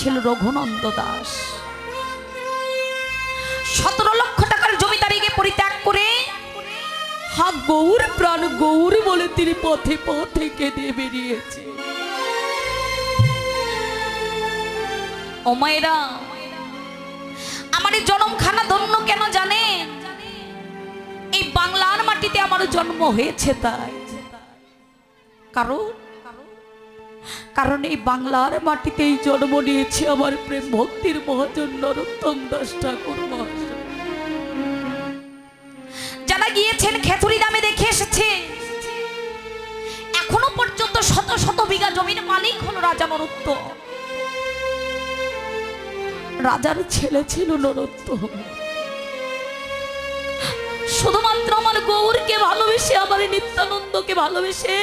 ছিল রঘুনন্দ দাস। 17 লক্ষ টাকার জমিদারিকে পরিত্যাগ করে হা গৌর প্রাণ গৌর বলে তিনি পথে পথে কেঁদে বেরিয়েছে। ও মায়েরা, আমার এই জন্মখানা ধন্য কেন জানেন? এই বাংলার মাটিতে আমার জন্ম হয়েছে তাই। কারণ এই বাংলার মাটিতেই জন্ম নিয়েছে আমার প্রেম ভক্তির মহাজন নরোত্তম দাস ঠাকুর মহাশয়। যারা গিয়েছেন খেতুরি দামে দেখে এসেছে, এখনো পর্যন্ত শত শত বিঘা জমির মালিক হলো রাজা নরোত্তম। রাজার ছেলে ছিল নরোত্তম। শুধুমাত্র আমার গৌরকে ভালোবেসে, আমার নিত্যানন্দকে ভালোবেসে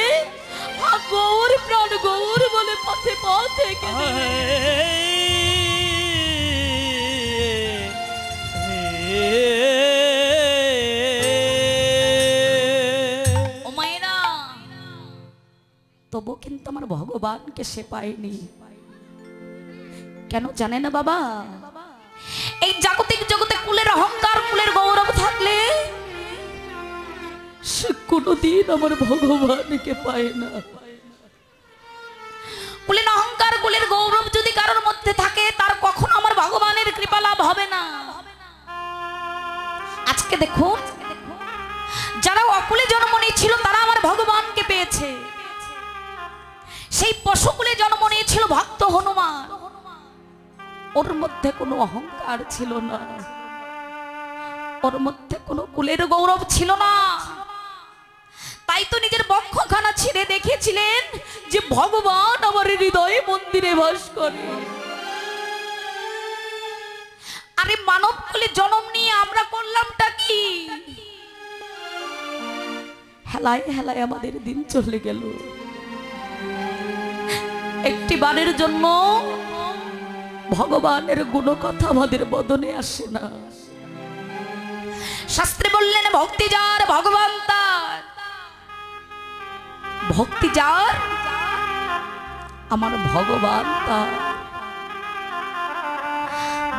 গৌর প্রাণ গৌর বলে পথে পথে ও মায়েরা, তবু কিন্তু আমার ভগবানকে সে পায়নি। কেন জানে না বাবা? এই জাগতিক জগতে কুলের অহংকার, কুলের গৌরব থাকলে সে কোনদিন আমার ভগবানকে পায় না। কুলের অহংকার, কুলের গৌরব যদি কারোর মধ্যে থাকে, তার কখনো আমার ভগবানের কৃপা লাভ হবে না। আজকে দেখুন, যারা অকুলে জন্ম নিয়েছিল তারা আমার ভগবানকে পেয়েছে। সেই পশুকুলে জন্ম নিয়েছিল ভক্ত হনুমান, ওর মধ্যে কোনো অহংকার ছিল না, ওর মধ্যে কোনো কুলের গৌরব ছিল না। তাই তো নিজের বক্ষখানা ছিঁড়ে দেখেছিলেন যে ভগবান আমার হৃদয়ে মন্দিরে বাস করে। আরে মানব কুলে জন্ম নিয়ে আমরা করলামটা কি? হেলায় হেলায় আমাদের দিন চলে গেল। একটি বারের জন্য ভগবানের গুণকথা আমাদের বদনে আসে না। শাস্ত্রে বললেন, ভক্তি যার ভগবান তার। ভক্তি যার আমার ভগবান তার।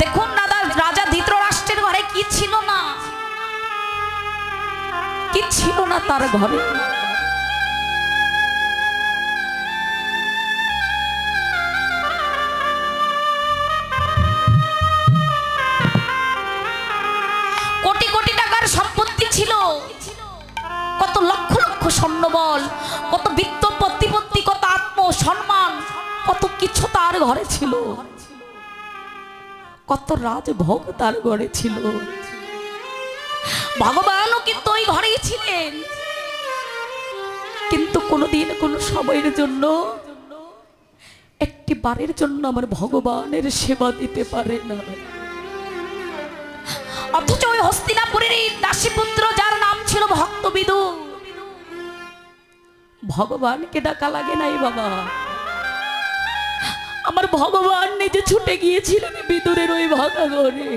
দেখুন দাদা, রাজা ধৃতরাষ্ট্রের ঘরে কি ছিল না? কি ছিল না তার ঘরে? কোটি কোটি টাকার সম্পত্তি ছিল, কত লক্ষ লক্ষ স্বর্ণবল, কত বিত্ত প্রতিপত্তি, কত আত্ম সম্মান, কত কিছু তার ঘরে ছিল, কত রাজভোগ তার ঘরে ছিল। ভগবানও কিন্তু ওই ঘরেই ছিলেন, কিন্তু কোনোদিন কোনো সময়ের জন্য, একটি বারের জন্য আমার ভগবানের সেবা দিতে পারে না। অথচ ওই হস্তিনাপুরের এই দাসীপুত্র যার নাম ছিল ভক্তবিদু, ভগবানকে ডাকা লাগে নাই বাবা। আমার ভগবান নিজে ছুটে গিয়েছিলেন বিদুরের ওই ভাঙা ঘরে।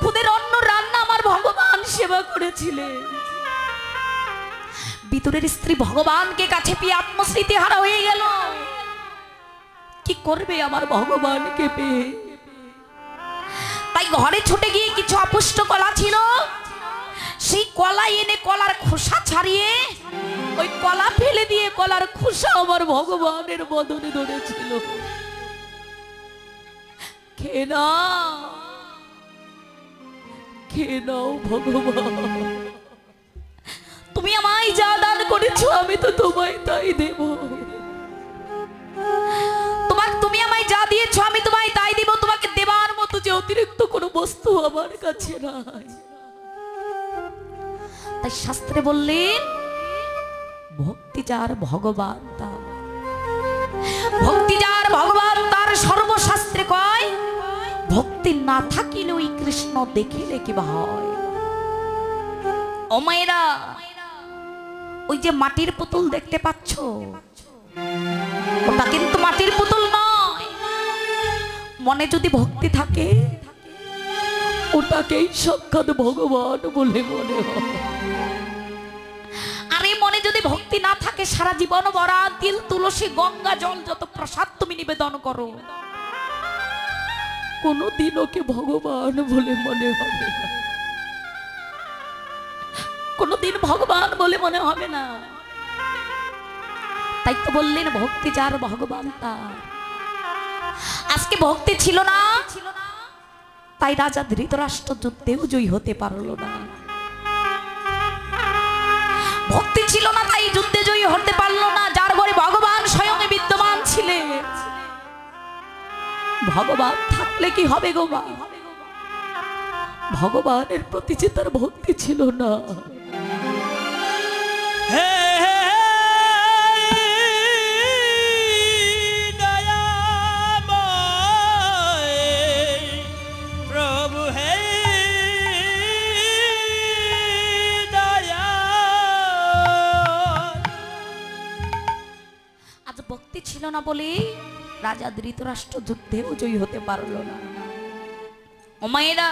খুদের অন্ন রান্না আমার ভগবান সেবা করেছিলেন। বিদুরের স্ত্রী ভগবানকে কাছে পেয়ে আত্মস্মৃতি হারা হয়ে গেল। কি করবে আমার ভগবানকে পেয়ে? তাই ঘরে ছুটে গিয়ে কিছু অপুষ্ট কলা ছিল, সেই কলা এনে কলার খোসা ছাড়িয়ে ওই কলা ফেলে দিয়ে কলার খোসা আমার ভগবানের বদনে ধরেছিল। খেয়ে নাও ভগবান, তুমি আমায় যা দান করেছো আমি তো তোমায় তাই দেব। তুমি আমায় যা দিয়েছো আমি তোমায় তাই দিব। তোমাকে দেবার মতো যে অতিরিক্ত কোনো বস্তু আমার কাছে নাই। তাই শাস্ত্রে বললেন, ভক্তি যার ভগবান তার। ভক্তি যার ভগবান তার। সর্বশাস্ত্রে কয়, ভক্তি না থাকিলে ওই কৃষ্ণ দেখিলে কি হয়। ও মায়েরা, ওই যে মাটির পুতুল দেখতে পাচ্ছ, ওটা কিন্তু মাটির পুতুল নয়। মনে যদি ভক্তি থাকে, ওটাকেই সাক্ষাৎ ভগবান বলে মনে হয়। আর এই মনে যদি ভক্তি না থাকে সারা জীবন ভরা তিল তুলসী গঙ্গা জল যত প্রসাদ তুমি নিবেদন করো, কোনদিন ওকে ভগবান বলে মনে হবে না, কোনদিন ভগবান বলে মনে হবে না। তাই তো বললেন ভক্তি যার ভগবান তার। আজকে ভক্তি ছিল না, তাই রাজা ধৃতরাষ্ট্র যুদ্ধেও জয়ী হতে পারলো না। ভক্তি ছিল না, তাই যুদ্ধে জয়ী হতে পারলো না। যার ঘরে ভগবান স্বয়ং বিদ্যমান ছিলেন, ভগবান থাকলে কি হবে গো মা? ভগবানের প্রতি যে তার ভক্তি ছিল না। ছিল না বলে রাজা ধৃতরাষ্ট্র যুদ্ধেও জয়ী হতে পারল না। ও মায়েরা,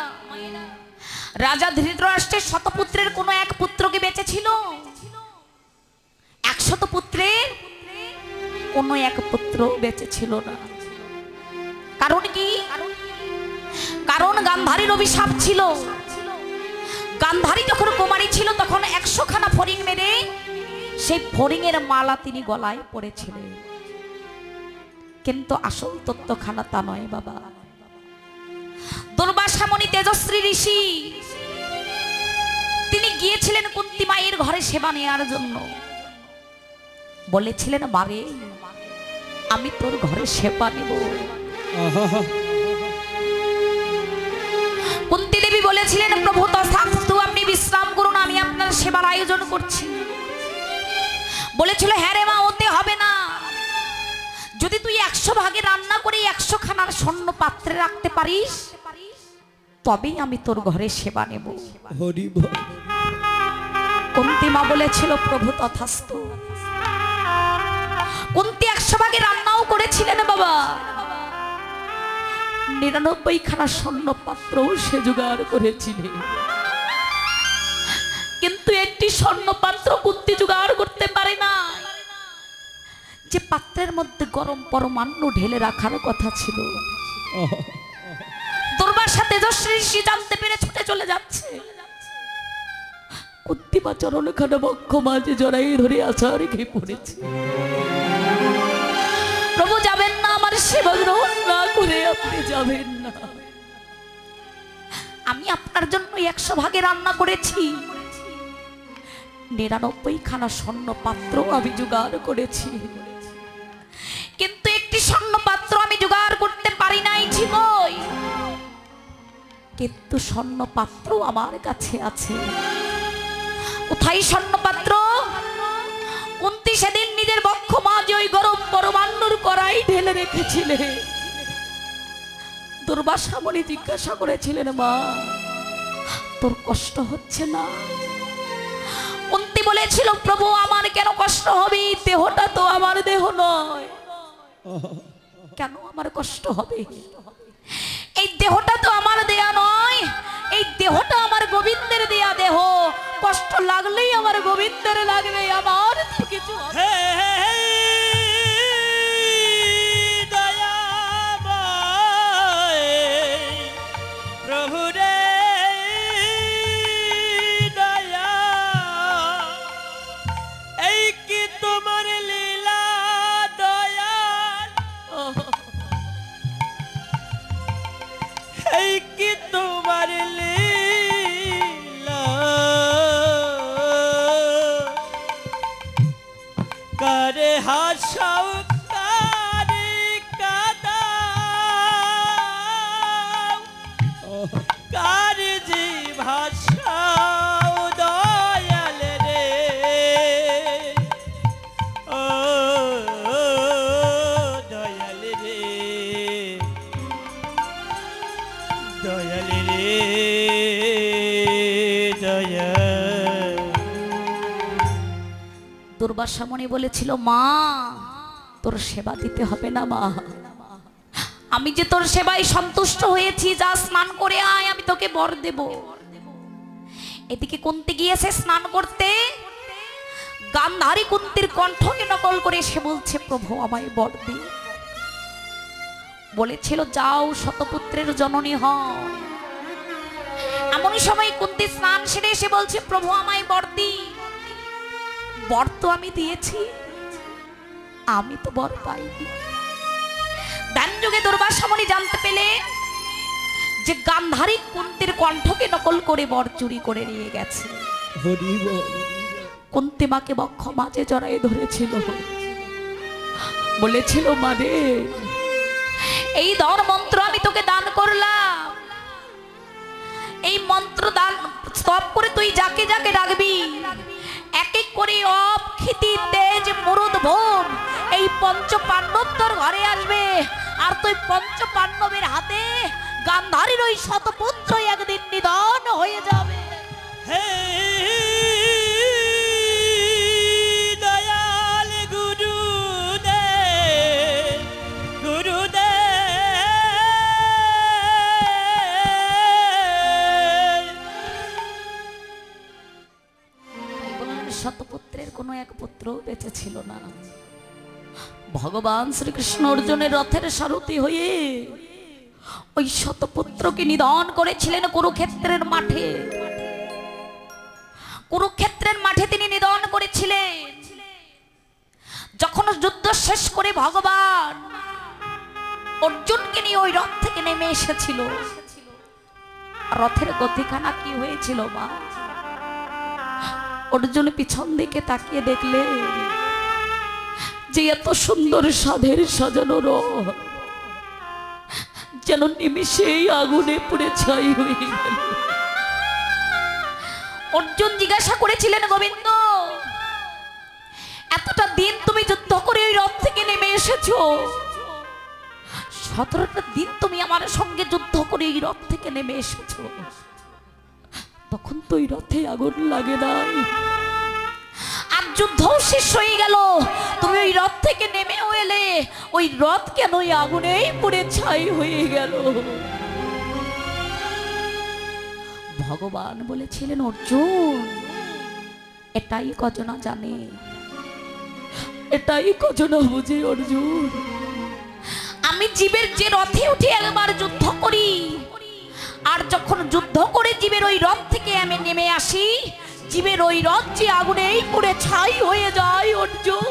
রাজা ধৃতরাষ্ট্রের শতপুত্রের কোন এক পুত্রকে বেঁচে ছিল? 100 পুত্রের কোন এক পুত্র বেঁচে ছিল না। কারণ কি? কারণ গান্ধারীর অভিশাপ ছিল। গান্ধারী যখন কুমারী ছিল তখন 100 খানা ফড়িং মেরে সেই ফড়িং এর মালা তিনি গলায় পরেছিলেন। কিন্তু আসল তত্ত্বখানা তা নয় বাবা। দুর্বাসা মুনি তেজশ্রী ঋষি তিনি গিয়েছিলেন কুন্তী মায়ের ঘরে সেবা নেওয়ার জন্য। বলেছিলেন মারে, আমি তোর ঘরে সেবা নেব। কুন্তী দেবী বলেছিলেন প্রভু তথাস্তু, আপনি বিশ্রাম করুন, আমি আপনার সেবার আয়োজন করছি। বলেছিল হ্যাঁ রে মা, ওতে হবে না। যদি তুই 100 ভাগে রান্না করে 100 খানার স্বর্ণ পাত্রে রাখতে পারিস, তবেই আমি তোর ঘরে সেবা নেব। কুন্তী মা বলেছিল প্রভু তথাস্তু। কুন্তী 100 ভাগে রান্নাও করেছিলেন বাবা, 99 খানা স্বর্ণ পাত্রও সে জোগাড় করেছিলেন। কিন্তু একটি স্বর্ণ পাত্র কুন্তী জোগাড় করতে পারে না, যে পাত্রের মধ্যে গরম পরমাণু ঢেলে রাখার কথা ছিল। দুর্বাসা তেজস্বী ঋষি জানতে পেরে ছুটে চলে যাচ্ছে। কুন্তী মা চরণখানা বক্ষ মাঝে জড়াই ধরে আশা রেখে পড়েছে। প্রভু যাবেন না, আমার সেবা গ্রহণ না করে আপনি যাবেন না। আমি আপনার জন্য 100 ভাগে রান্না করেছি, 99 খানা স্বর্ণ পাত্র আমি জোগাড় করেছি, কিন্তু একটি স্বর্ণ পাত্র আমি জোগাড় করতে পারি নাই ঠিকই, কিন্তু স্বর্ণ পাত্র আমার কাছে আছে। কোথায় স্বর্ণ পাত্র? কুন্তী সেদিন নিজের বক্ষ মাঝে ওই গরম পরমাণুর কড়াই ঢেলে রেখেছিলেন। দুর্বাসা মুনি জিজ্ঞাসা করেছিলেন মা, তোর কষ্ট হচ্ছে না? কুন্তী বলেছিল প্রভু আমার কেন কষ্ট হবে, দেহটা তো আমার দেহ নয়। কেন আমার কষ্ট হবে? এই দেহটা তো আমার দেয়া নয়, এই দেহটা আমার গোবিন্দের দেয়া দেহ। কষ্ট লাগলেই আমার গোবিন্দের লাগবে, আমার কিছু প্রভু রে দয়া, এই কি তোমার লীলা দয়া, এই কি তোমার লীলা, কারে হাসাও কারে কাদাও, কারে যে ভাষাও দয়াল রে, ও দয়াল রে, দয়াল রে, দয়াল। দুর্বাসা মুনি বলেছিল মা, তোর সেবা দিতে হবে না মা, আমি যে তোর সেবায় সন্তুষ্ট হয়েছি, যা স্নান করে আয়, আমি তোকে বর দেব। এদিকে কুন্তী গিয়েছে স্নান করতে, গান্ধারী কুন্তির কণ্ঠকে নকল করে সে বলছে, প্রভু আমায় বর দিন। বলেছিল যাও শতপুত্রের জননী হও। এমন সময় কুন্তি স্নান সেরে এসে বলছে, প্রভু আমায় বর দিন। বর তো আমি দিয়েছি, আমি তো বর পাইনি। দান যুগে দুর্বাসা মুনি জানতে পেলে যে গান্ধারী কুন্তির কণ্ঠকে নকল করে বর চুরি করে নিয়ে গেছে। কুন্তি মাকে বক্ষ মাঝে জড়াই ধরেছিল, বলেছিল মানে এই ধর মন্ত্র আমি তোকে দান করলাম, এই মন্ত্র দান স্তব করে তুই যাকে যাকে ডাকবি এক এক করে অপ ক্ষিতি তেজ মুরুদ ভোম এই পঞ্চ পাণ্ডব তোর ঘরে আসবে, আর তুই পঞ্চ পাণ্ডবের হাতে গান্ধারীর ওই শতপুত্র একদিন নিধন হয়ে যাবে। দয়াল গুরুদেব, গুরুদেব। শতপুত্রের কোনো এক পুত্র বেঁচে ছিল না। ভগবান শ্রীকৃষ্ণ অর্জুনের রথের সারথি হয়ে ওই শতপুত্রকে নিধন করেছিলেন কুরুক্ষেত্রের মাঠে। কুরুক্ষেত্রের মাঠে তিনি নিধন করেছিলেন। যখন যুদ্ধ শেষ করে ভগবান অর্জুনকে নিয়ে ওই রথ থেকে নেমে এসেছিল, রথের গতিখানা কি হয়েছিল মা? অর্জুন পিছন দিকে তাকিয়ে দেখলে যে এত সুন্দর সাধের সাজানো রথ যেন নিমিষেই আগুনে পুড়ে ছাই হয়ে গেল। অর্জুন জিজ্ঞাসা করেছিলেন, গোবিন্দ এতটা দিন তুমি যুদ্ধ করে ওই রথ থেকে নেমে এসেছো, 17টা দিন তুমি আমার সঙ্গে যুদ্ধ করে এই রথ থেকে নেমে এসেছো, তখন তো ওই রথে আগুন লাগে নাই, আর যুদ্ধ শেষ হয়ে গেল, তুমি ওই রথ থেকে নেমেও এলে, ওই রথ কেন ওই আগুনেই পুড়ে ছাই হয়ে গেল? ভগবান বলেছিলেন, অর্জুন এটাই কজনা জানে, এটাই কজনা বুঝে অর্জুন। আমি জীবের যে রথে উঠে একবার যুদ্ধ করি, আর যখন যুদ্ধ করে জীবের ওই রথ থেকে আমি নেমে আসি, জীবের ওই রথ যে আগুনেই পুড়ে ছাই হয়ে যায় অর্জুন।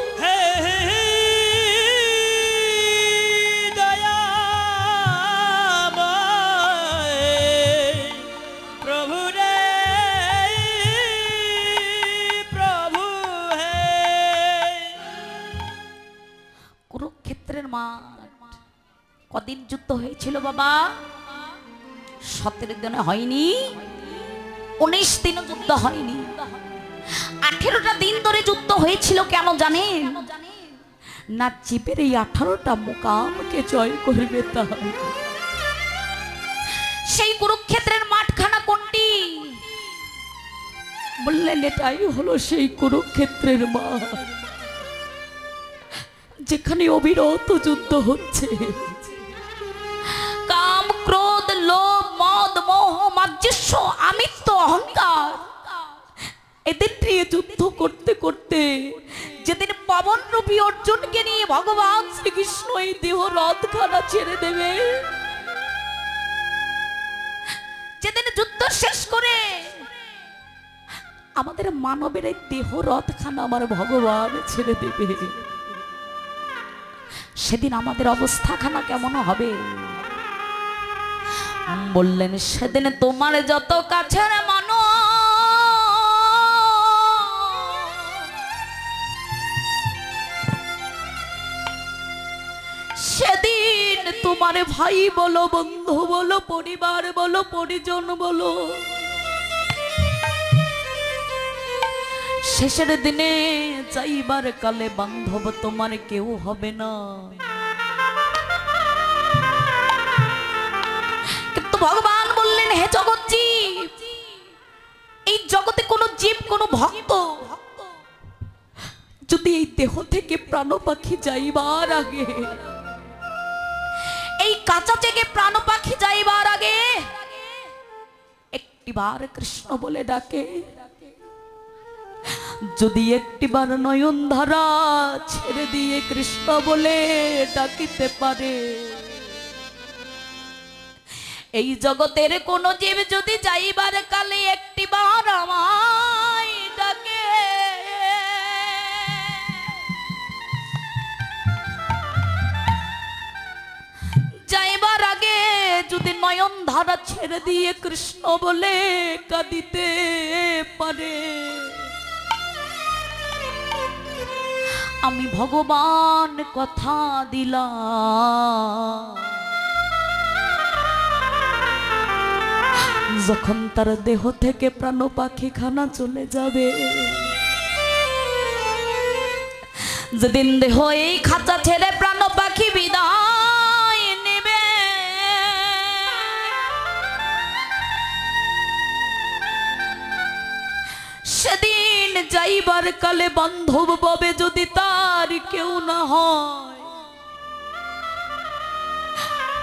কুরুক্ষেত্রের মাঠ কদিন যুদ্ধ হয়েছিল বাবা? 17 দিনে হয়নি, 19 দিনও যুদ্ধ হয়নি, 18টা দিন ধরে যুদ্ধ হয়েছিল। কেন জানেন না? জীবের এই 18টা মোকামকে জয় করবে তাই। সেই কুরুক্ষেত্রের মাঠখানা কোনটি? বললেন এটাই হলো সেই কুরুক্ষেত্রের মাঠ, যেখানে অবিরত যুদ্ধ হচ্ছে। কাম ক্রোধ লোভ মদ মোহ মাজ্জস্য আমিত্ব অহংকার এদের নিয়ে যুদ্ধ করতে করতে যেদিন পবন রূপী অর্জুনকে নিয়ে ভগবান শ্রীকৃষ্ণ এই দেহ রথখানা ছেড়ে দেবে, যেদিন যুদ্ধ শেষ করে আমাদের মানবের এই দেহ রথখানা আমার ভগবান ছেড়ে দেবে, সেদিন আমাদের অবস্থাখানা কেমন হবে? বললেন সেদিন তোমার যত কাছের মানুষ, সেদিন তোমার ভাই বলো, বন্ধু বলো, পরিবার বলো, পরিজন বলো, শেষের দিনে যাইবার কালে বান্ধব তোমার কেউ হবে না। কিন্তু ভগবান বললেন, হে জগৎ জীব, এই জগতে কোন জীব, কোন ভক্ত যদি এই দেহ থেকে প্রাণ পাখি যাইবার আগে, এই কাঁচা থেকে প্রাণ পাখি যাইবার আগে একটিবার কৃষ্ণ বলে ডাকে, যদি একটিবার নয়ন ধারা ছেড়ে দিয়ে কৃষ্ণ বলে ডাকিতে পারে, এই জগতের কোন জীব যদি যাইবার কালে একটিবার আমায় ডাকে, যাইবার আগে যদি নয়ন ধারা ছেড়ে দিয়ে কৃষ্ণ বলে কাঁদিতে পারে, আমি ভগবান কথা দিলাম, যখন তার দেহ থেকে প্রাণ পাখি খানা চলে যাবে, যেদিন দেহ এই খাঁচা ছেড়ে প্রাণ পাখি বিদায় নেবে, সেদিন যাইবার কালে বান্ধব ববে যদি তার কেউ না হয়,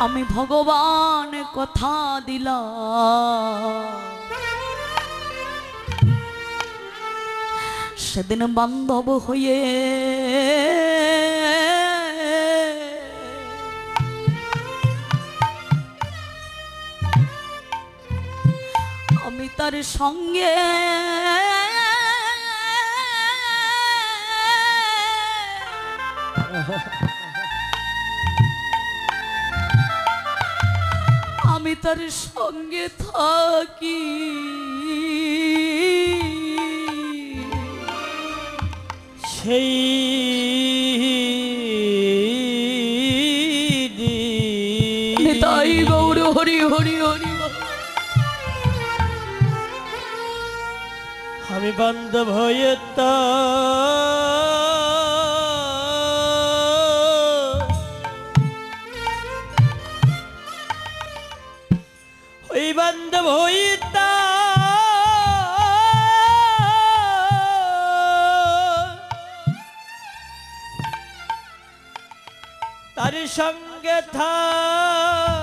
আমি ভগবান কথা দিলাম, সেদিন বান্ধব হয়ে আমি তার সঙ্গে আমি তার সঙ্গে থাকি, সেই তাই গৌর হরি হরি হরি। আমি বান্ধব হয়ে তা ওই বান্ধব হয়ে তা তার সঙ্গে থাকি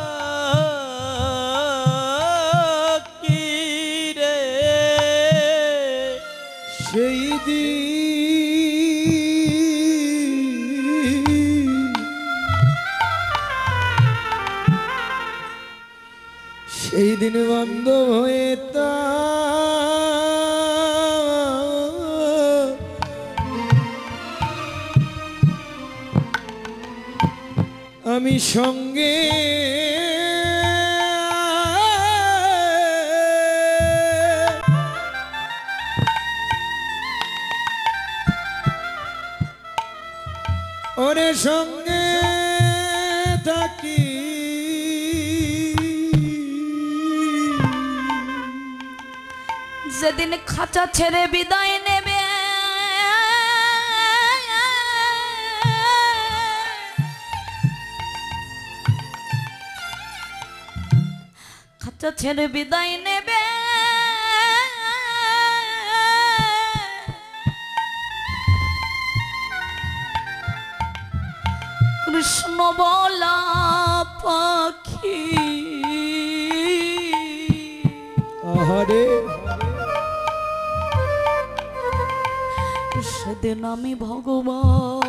রে, সেই দিন বান্ধব হয়ে তা আমি সঙ্গে ওরে সঙ্গে থাকি, যেদিন খাঁচা ছেড়ে বিদায় নেবে, খাঁচা ছেড়ে বিদায় নেবে, কৃষ্ণ বলা পাখি আহারে সেদিন আমি ভগবান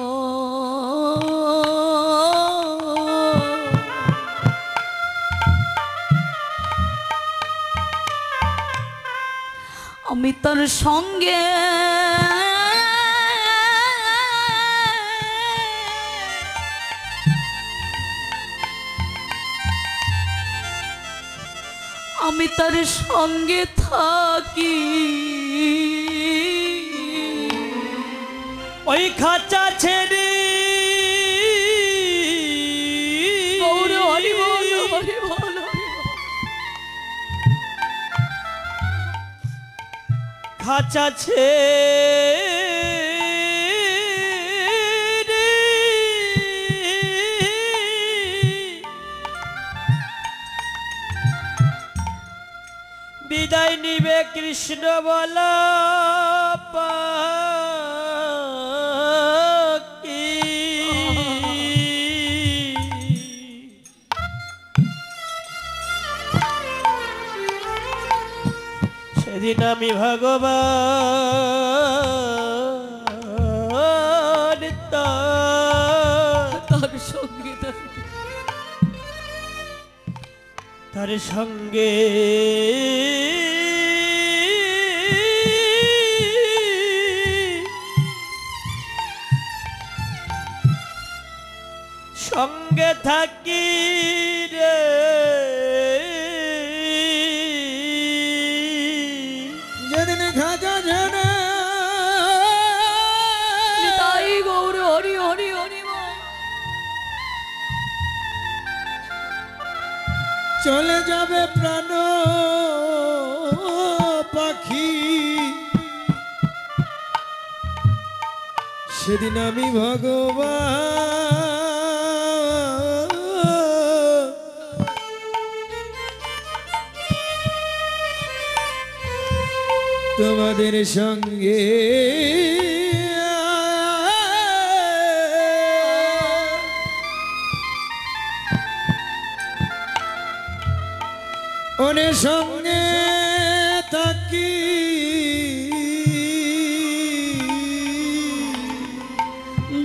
আমি তার সঙ্গে আমি তার সঙ্গে থাকি, ওই খাঁচা ছেড়ে গৌর হরি বল হরি বল খাঁচা ছেড়ে বিদায় নিবে কৃষ্ণ বলা পাখি, সেদিন আমি ভগবান তার সঙ্গে সঙ্গে থাকি রে যেদিন খাজা ঝরে নিতাই গৌর হরি হরি হরি বল। চলে যাবে প্রাণ পাখি, সেদিন আমি ভগবান তোমাদের সঙ্গে ওনে সঙ্গে থাকি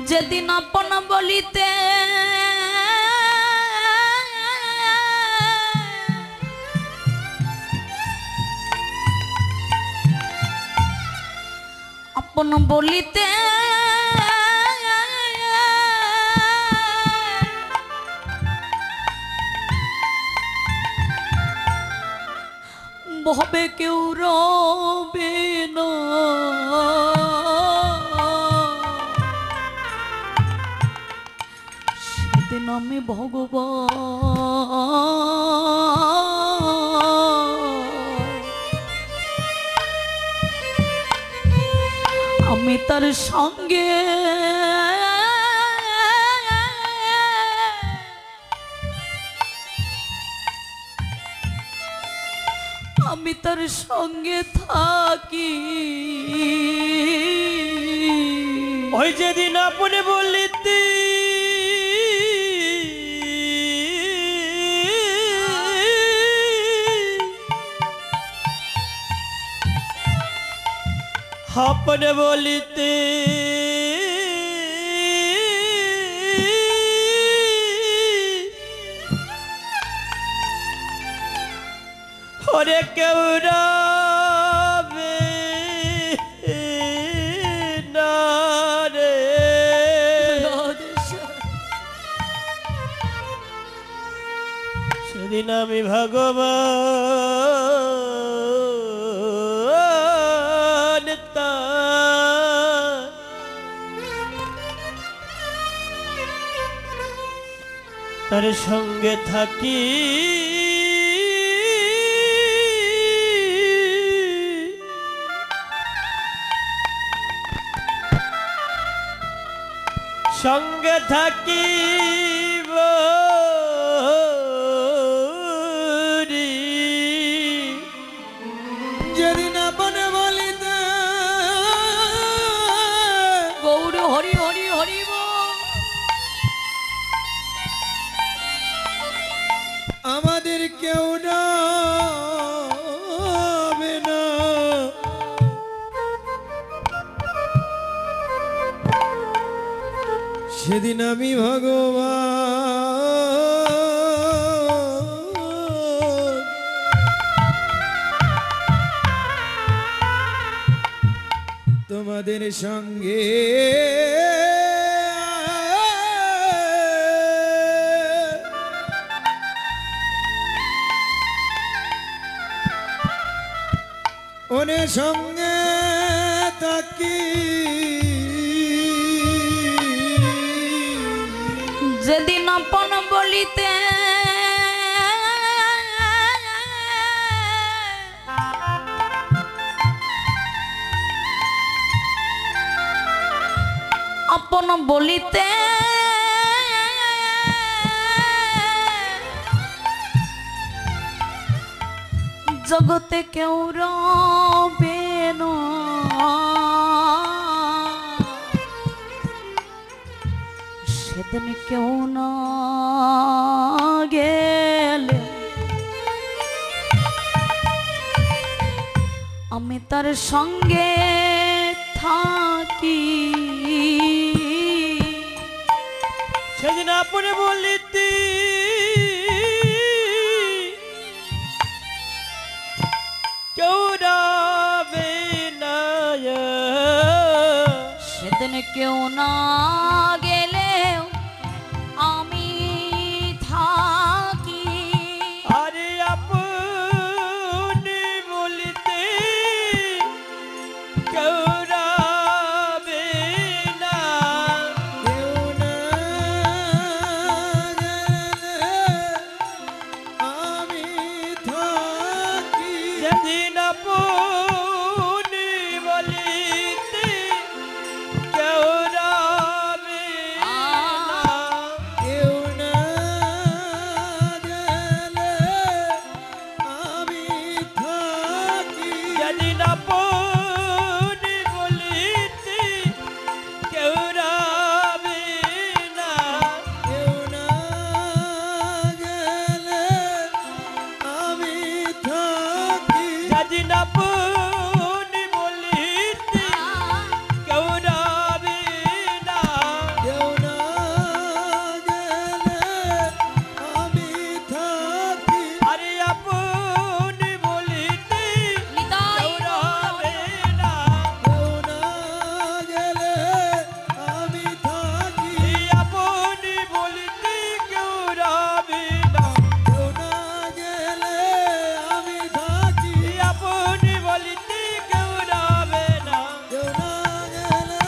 যেদিন আপন বলিতে আপন বলিতে ভবে কেউ রবে না, সেদিন আমি ভগবান আমি তার সঙ্গে আমি তার সঙ্গে থাকি। ওই যেদিন আপনি বলিতে আপনি বলিতে ওরে কেউ রবে না রে সেদিন আমি ভগবান তার সঙ্গে থাকি। সঙ্গে থাকিব যেদিন আপনে বলিতে গৌর হরি হরি হরি বল। আমাদের কেউ রবে না, সেদিন আমি ভগবান তোমাদের সঙ্গে ওনে সঙ্গে থাকি যেদিন আপন বলিতে আপন বলিতে জগতে কেউ রবে না, সেদিন কেউ না গেলে আমি তার সঙ্গে থাকি। সেদিন আপনি বলিতে কেউ না গেলেও আমি থাকি। আরে আপনি বলিতে কেউ রবে না, কেউ না গেলে আমি থাকি। যেদিন আপনি বলিতে কেউ রবে না, কেউ না গেলে আমি থাকি। যেদিন আপনি বলিতে কেউ রবে না, কেউ না গেলে আমি থাকি। যেদিন আপনি বলিতে কেউ রবে না, কেউ না গেলে আমি থাকি। আরে আপনি বলিতে নিতাই কেউ রবে না, কেউ না গেলে আমি থাকি। আপনি বলিতে কেউ রবে না, কেউ না গেলে আমি থাকি। আপনি বলিতে কেউ রবে না, কেউ না গেলে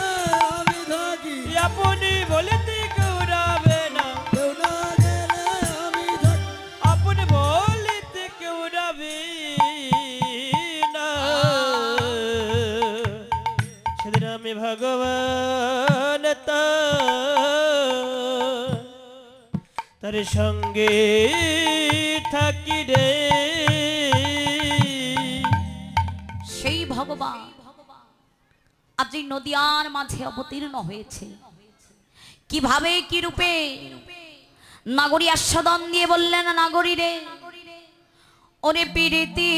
আমি থাকি। আপনি বলিতে কেউ রবে না, কেউ না গেলে আমি থাকি। আপনি বলিতে কেউ রবে না। সেদিন আমি ভগবান তার সঙ্গে থাকি রে। সেই ভগবান আজ এই নদিয়ার মাঝে অবতীর্ণ হয়েছে। কিভাবে কি রূপে? নাগরী আস্বাদন দিয়ে বললেন, নাগরী রে, ওরে প্রীতি